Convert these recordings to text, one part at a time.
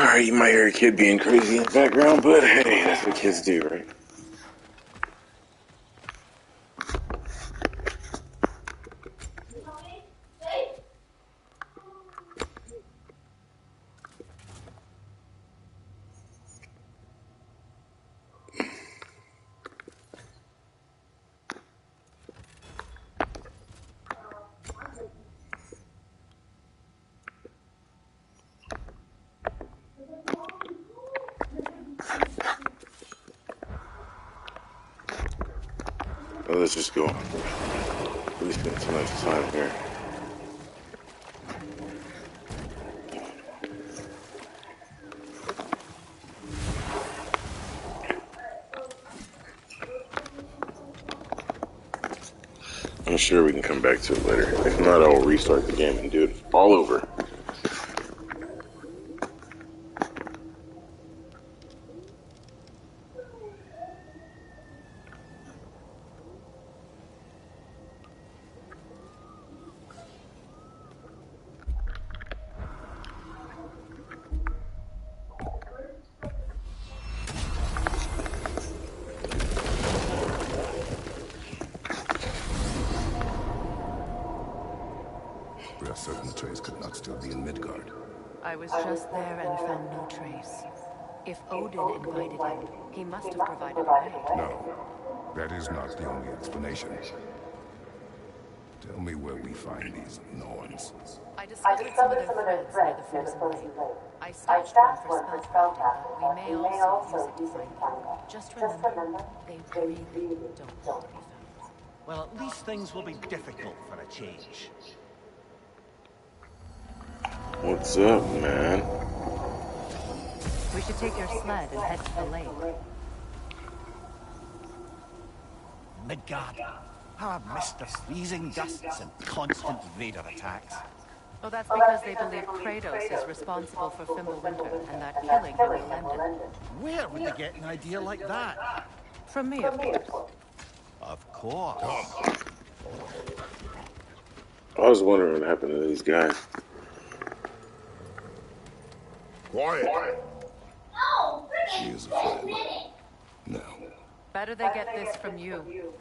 Alright, you might hear a kid being crazy in the background, but hey, that's what kids do, right? Well, let's just go. We spent so much time here. I'm sure we can come back to it later. If not, I'll restart the game and do it all over. We are certain the trace could not still be in Midgard. I was just there and found no trace. If Odin invited him, he must have provided a way. No, that is not the only explanation. Tell me where we find these Norns. I discovered some of their threads near the frozen lake. I stashed one for spellcasting, but we may also use it to find them. Just remember, they really don't want to be found. Well, at least things will be difficult for a change. What's up, man? We should take your sled and head to the lake. Midgard. How I've missed the freezing gusts and constant raider attacks. Oh, that's because they believe Kratos is responsible for Fimbulwinter and that killing in Elendil. Where would they get an idea like that? From me, of course. Of course. I was wondering what happened to these guys. Quiet! No! She is a friend. No. Better they get this from you.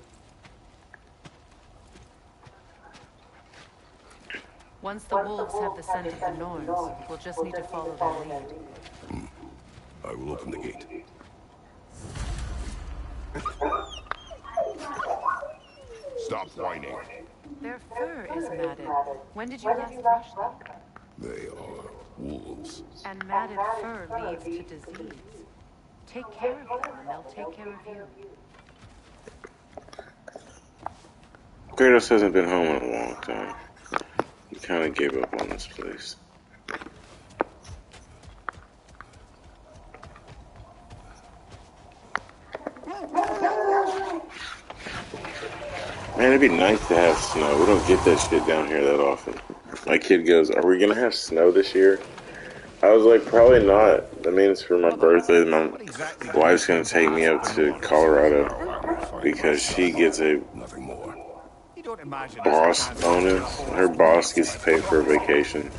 Once the wolves have the scent of the Norns, we'll just need to follow their lead. I will open the gate. Stop whining. Their fur is matted. When did you last brush them? They are wolves. And matted fur leads to disease. Take care of them and they'll take care of you. Kratos hasn't been home in a long time. He kind of gave up on this place. Man, it'd be nice to have snow. We don't get that shit down here that often. My kid goes, "Are we gonna have snow this year?" I was like, probably not. I mean, it's for my birthday. My wife's gonna take me up to Colorado because she gets a Nothing more. You don't imagine boss bonus. Her boss gets to pay for a vacation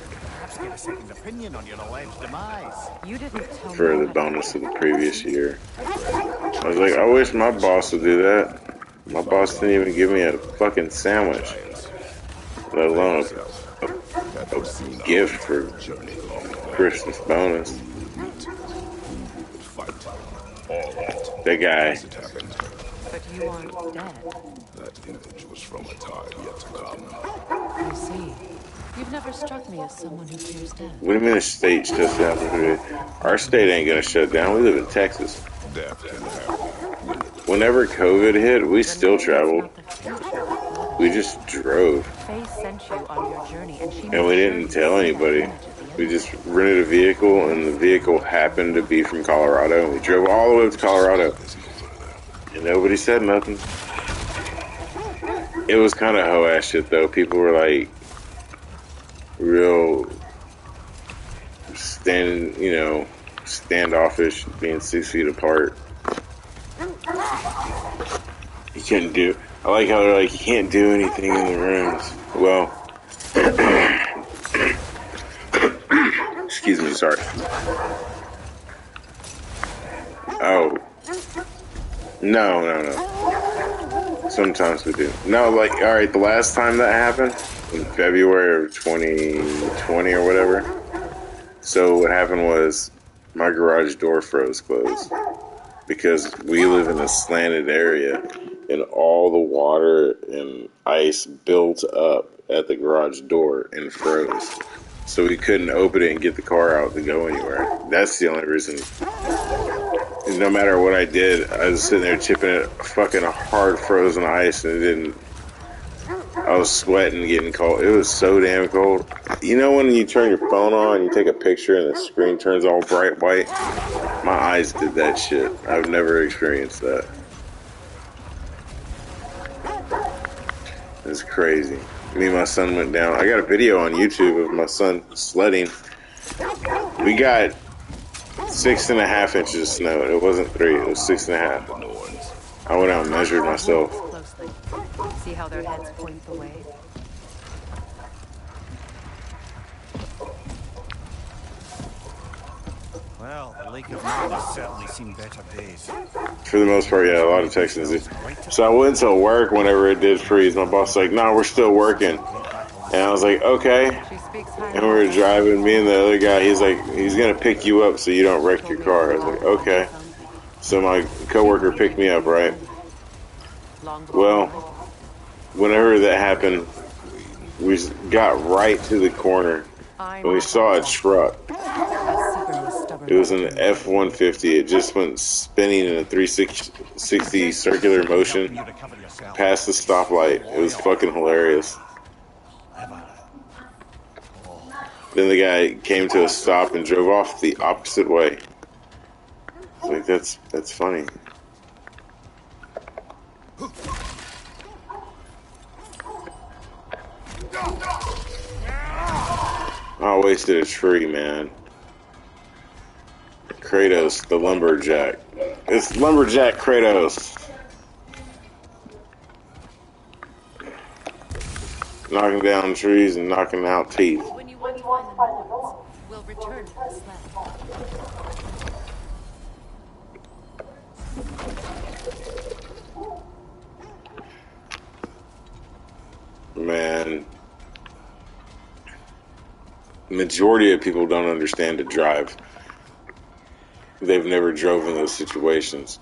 perhaps get a second opinion on your alleged demise. You didn't tell for me the bonus of the previous year. I was like, I wish my boss would do that. My boss didn't even give me a fucking sandwich, let alone a gift for Christmas bonus. That guy. But you aren't dead. That image was from a time yet to come. I see. You've never struck me as someone who fears death. What do you mean the state shuts down for food? Our state ain't gonna shut down. We live in Texas. Death can happen. Whenever COVID hit, we still traveled. We just drove. Faye sent you on your journey and she And we didn't tell anybody. We just rented a vehicle, and the vehicle happened to be from Colorado, and we drove all the way up to Colorado. And nobody said nothing. It was kind of hoe-ass shit, though. People were like, real standoffish, being 6 feet apart. You couldn't do. I like how they're like, you can't do anything in the rooms. Well, excuse Excuse me, sorry. Oh. No. Sometimes we do. No, like, alright, the last time that happened, in February of 2020 or whatever, so what happened was my garage door froze closed because we live in a slanted area and all the water and ice built up at the garage door and froze. So we couldn't open it and get the car out to go anywhere. That's the only reason. No matter what I did, I was sitting there chipping at fucking hard frozen ice and it didn't. I was sweating, getting cold. It was so damn cold. You know when you turn your phone on, you take a picture and the screen turns all bright white? My eyes did that shit. I've never experienced that. It's crazy. Me and my son went down. I got a video on YouTube of my son sledding. We got 6.5 inches of snow. It wasn't 3, it was 6.5. I went out and measured myself. Closely. See how their heads point the way? Well, the Lake of Mine has certainly seen better days. For the most part, yeah, a lot of Texans do. So I went to work whenever it did freeze. My boss was like, "No, we're still working." And I was like, "Okay." She speaks And we were driving, me and the other guy, he's like, he's going to pick you up so you don't wreck your car. I was like, "Okay." So my coworker picked me up, right? Well, whenever that happened, we got right to the corner and we saw a truck. It was an F-150. It just went spinning in a 360 circular motion past the stoplight. It was fucking hilarious. Then the guy came to a stop and drove off the opposite way. Like, that's funny. I wasted a tree, man. Kratos, the lumberjack. It's lumberjack Kratos. Knocking down trees and knocking out teeth. When you want to find the notes, we'll return to the sled. Man, majority of people don't understand to drive. They've never drove in those situations.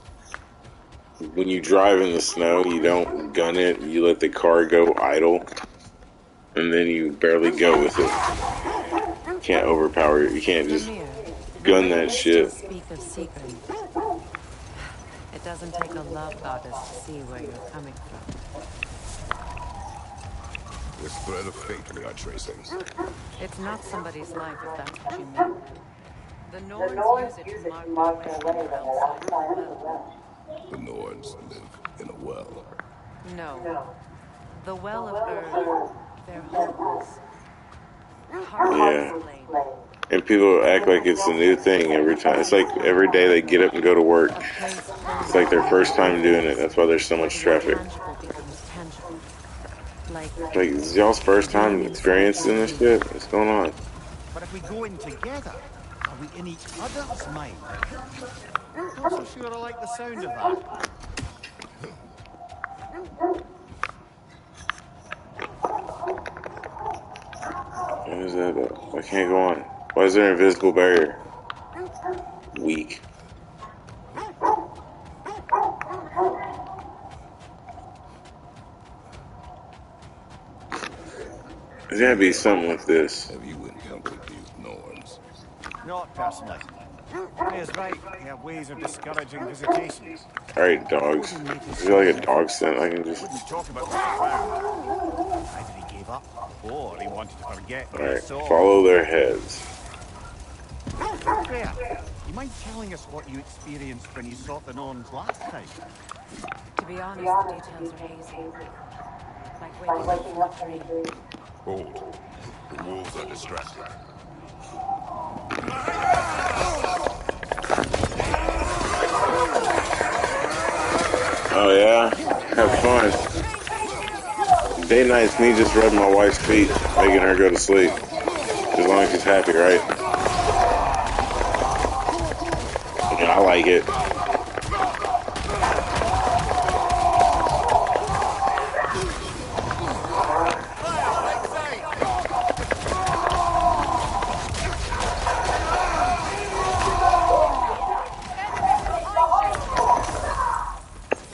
When you drive in the snow, you don't gun it. You let the car go idle, and then you barely go with it. You can't overpower it. You can't just gun that shit. Speak of secret. It doesn't take a love goddess to see where you're coming from. This thread of fate we are tracing. It's not somebody's life, if that's what you mean. The Norns use it to mark their way when they're outside the well. The Norns live in a well. No. The Well of Earth, their homes. Yeah. And people act like it's a new thing every time. It's like every day they get up and go to work. It's like their first time doing it. That's why there's so much traffic. Like, is y'all's first time experiencing this shit? What's going on? But if we go in together, are we in each other's mind? Not so sure I like the sound of that. What is that? I can't go on. Why is there an invisible barrier? Weak. There's gotta be something with this. Have you encountered these Norns? Not personally. Maya's right. They have ways of discouraging visitations. Alright, dogs. Is there like a dog scent I can just... Wouldn't talk about what he found. Either he gave up, or he wanted to forget what he Alright, saw. follow their heads. Freya, you mind telling us what you experienced when you sought the Norns last time? To be honest, the details are hazy. Like waking up from a dream. Hold. The wolves are distracted. Oh yeah? Have fun. Day night's me just rubbing my wife's feet, making her go to sleep. As long as she's happy, right? I like it.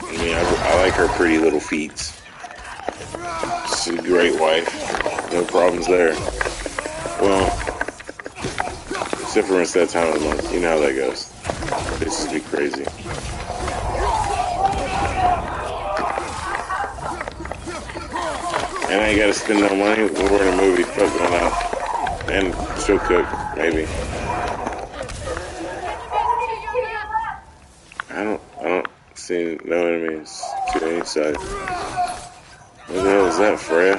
I mean, I like her pretty little feet. She's a great wife. No problems there. Well, except for when it's that time of the month. You know how that goes. Bitches be crazy. And I ain't gotta spend no money when we're in a movie. Fuck going out. And she'll cook, maybe. I don't see no enemies to any side. What the hell is that, Freya?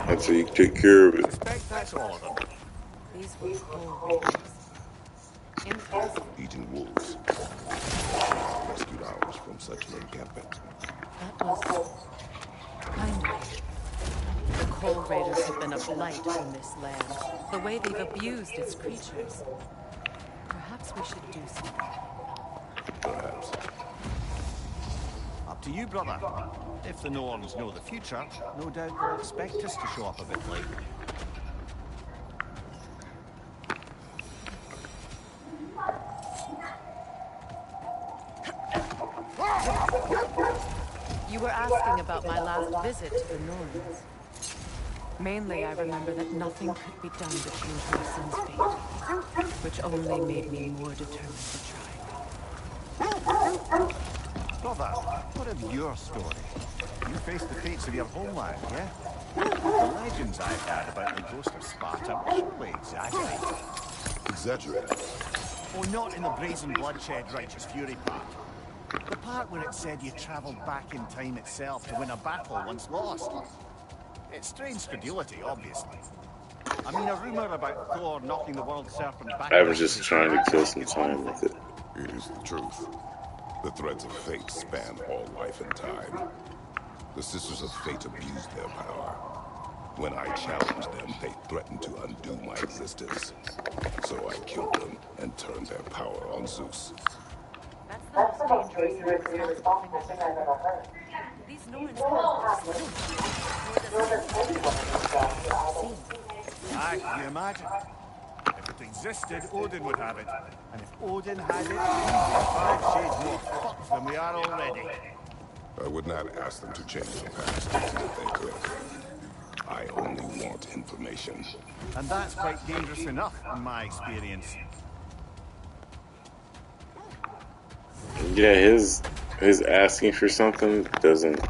That's how you take care of it. That's all of them. These were cold raiders. Impressive. Eating wolves. Rescued ours from such an encampment. That was kindly. The Coal Raiders have been a blight on this land. The way they've abused its creatures. Perhaps we should do something. Perhaps. Up to you, brother. If the Norns know the future, no doubt they'll expect us to show up a bit late. You were asking about my last visit to the Norns. Mainly, I remember that nothing could be done to change my son's fate, which only made me more determined to try. Brother, what of your story? You faced the fates of your homeland, yeah? The legends I've heard about the ghost of Sparta were surely exaggerated. Exaggerated. Oh, not in the brazen bloodshed righteous fury part. The part where it said you travelled back in time itself to win a battle once lost. It's strange credulity, obviously. I mean, a rumour about Thor knocking the world serpent back... I was just trying to kill some time with it. It is the truth. The threads of fate span all life and time. The Sisters of Fate abused their power. When I challenged them, they threatened to undo my existence. So I killed them and turned their power on Zeus. That's the most dangerous and irresponsible thing I've ever heard. These Norns have Aye, you imagine? If it existed, Odin would have it. And if Odin had it, we'd be 5 shades more fucked than we are already. I would not ask them to change the past if they could. I only want information. And that's quite dangerous enough, in my experience. Yeah, his asking for something doesn't.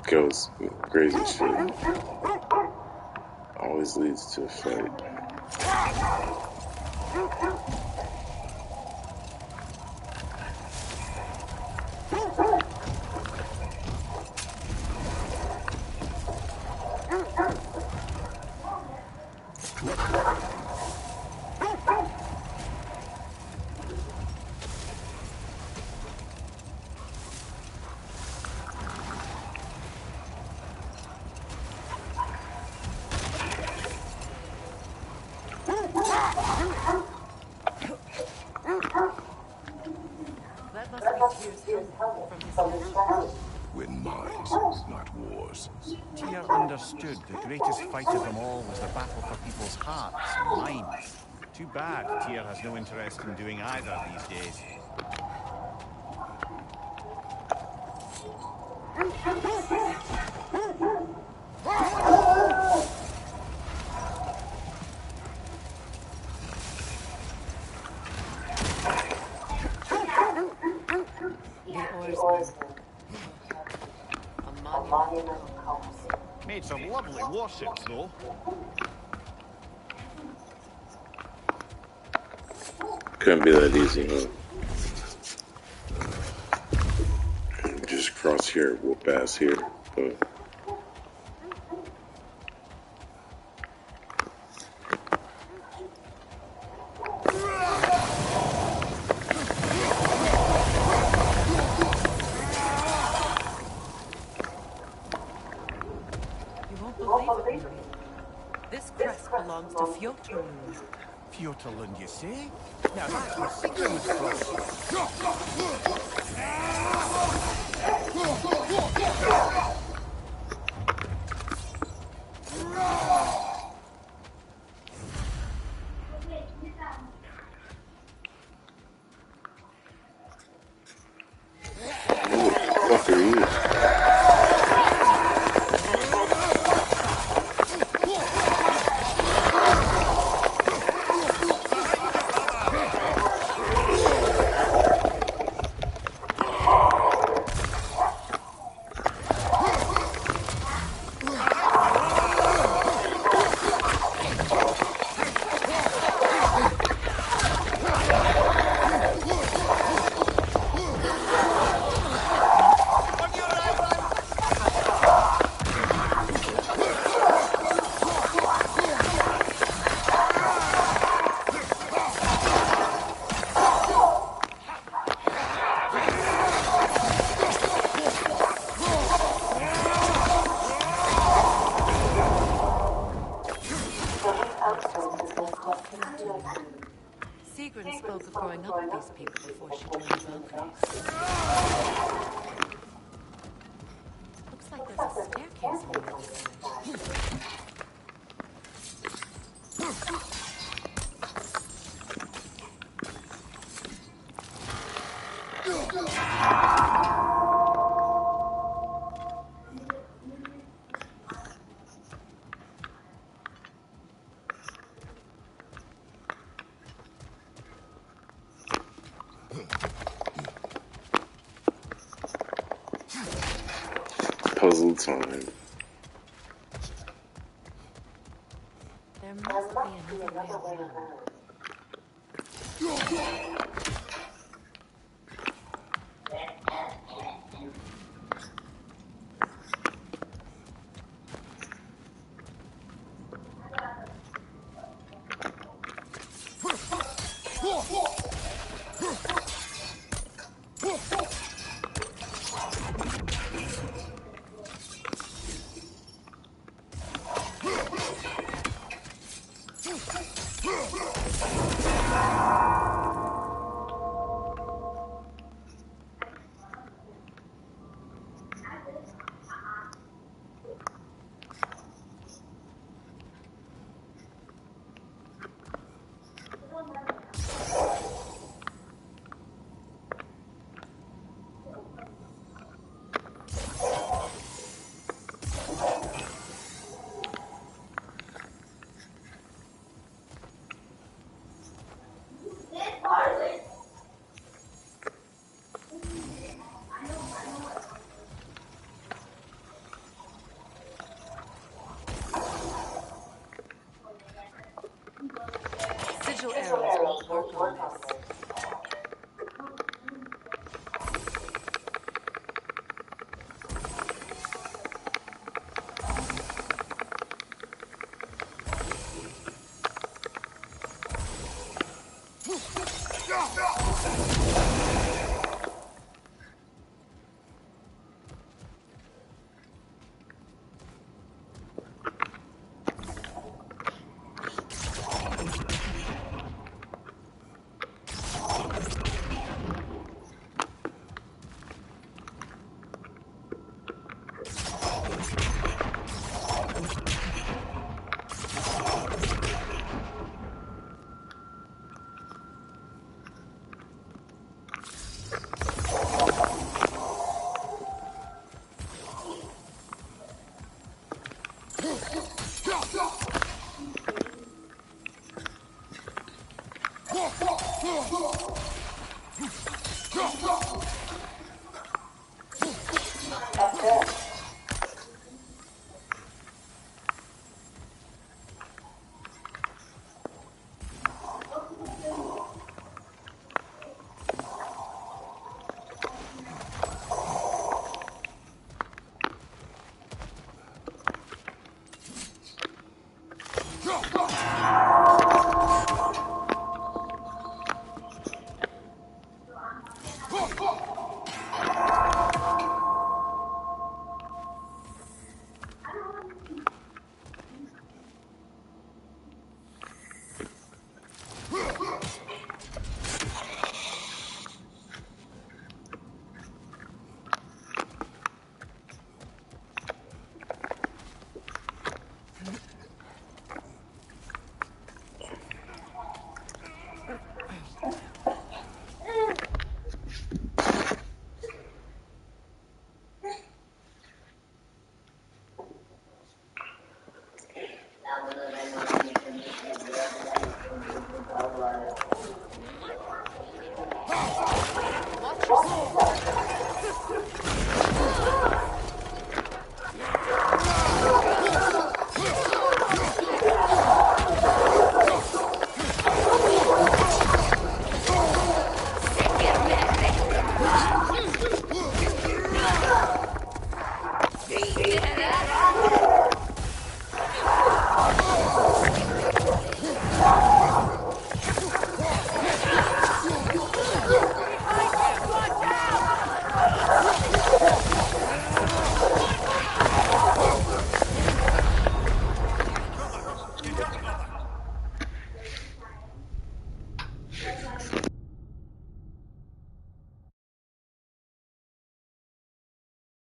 Goes crazy shit. Always leads to a fight. That must be Tyr's helmet from his family. Win minds, not wars. Tyr understood the greatest fight of them all was the battle for people's hearts and minds. Too bad Tyr has no interest in doing either these days. of lovely warships, though. Couldn't be that easy, huh? Just cross here, we'll pass here. But You won't believe it, Miri. This crest belongs to Fjotorlund. Fjotorlund, you say? Now that's where Sigrun was from. fuck are you? Sigrun spoke of growing up with these people before she joined the Valkyries. Looks like there's a staircase on the other side. Puzzle time. There must be another way around. Sigil arrows won't work on this. Watch your step.